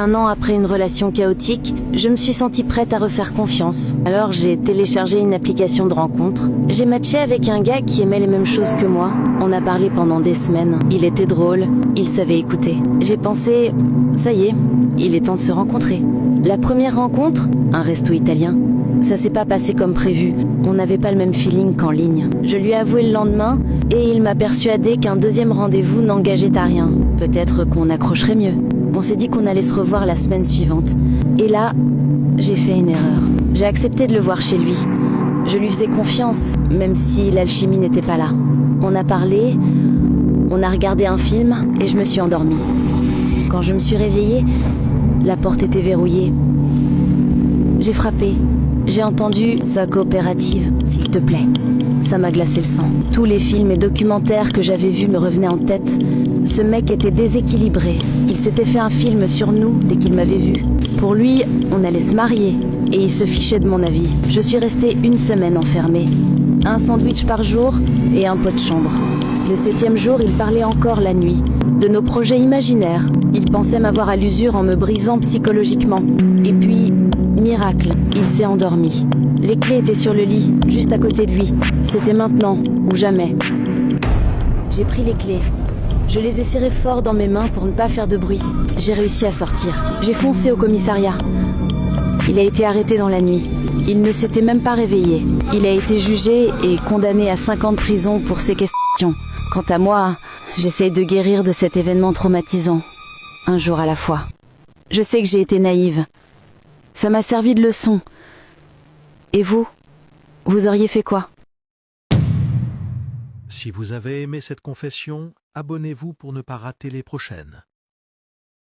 1 an après une relation chaotique, je me suis sentie prête à refaire confiance. Alors j'ai téléchargé une application de rencontre. J'ai matché avec un gars qui aimait les mêmes choses que moi. On a parlé pendant des semaines. Il était drôle, il savait écouter. J'ai pensé, ça y est, il est temps de se rencontrer. La première rencontre, un resto italien. Ça s'est pas passé comme prévu. On n'avait pas le même feeling qu'en ligne. Je lui ai avoué le lendemain et il m'a persuadé qu'un deuxième rendez-vous n'engageait à rien. Peut-être qu'on accrocherait mieux. On s'est dit qu'on allait se revoir la semaine suivante. Et là, j'ai fait une erreur. J'ai accepté de le voir chez lui. Je lui faisais confiance, même si l'alchimie n'était pas là. On a parlé, on a regardé un film et je me suis endormie. Quand je me suis réveillée, la porte était verrouillée. J'ai frappé. J'ai entendu « sa coopérative, s'il te plaît ». Ça m'a glacé le sang. Tous les films et documentaires que j'avais vus me revenaient en tête. Ce mec était déséquilibré. Il s'était fait un film sur nous dès qu'il m'avait vu. Pour lui, on allait se marier. Et il se fichait de mon avis. Je suis restée 1 semaine enfermée. Un sandwich par jour et un pot de chambre. Le 7e jour, il parlait encore la nuit. De nos projets imaginaires. Il pensait m'avoir à l'usure en me brisant psychologiquement. Et puis, miracle, il s'est endormi. Les clés étaient sur le lit, juste à côté de lui. C'était maintenant ou jamais. J'ai pris les clés. Je les ai serrées fort dans mes mains pour ne pas faire de bruit. J'ai réussi à sortir. J'ai foncé au commissariat. Il a été arrêté dans la nuit. Il ne s'était même pas réveillé. Il a été jugé et condamné à 5 ans de prison pour séquestration. Quant à moi, j'essaye de guérir de cet événement traumatisant. Un jour à la fois. Je sais que j'ai été naïve. Ça m'a servi de leçon. Et vous auriez fait quoi? Si vous avez aimé cette confession, abonnez-vous pour ne pas rater les prochaines.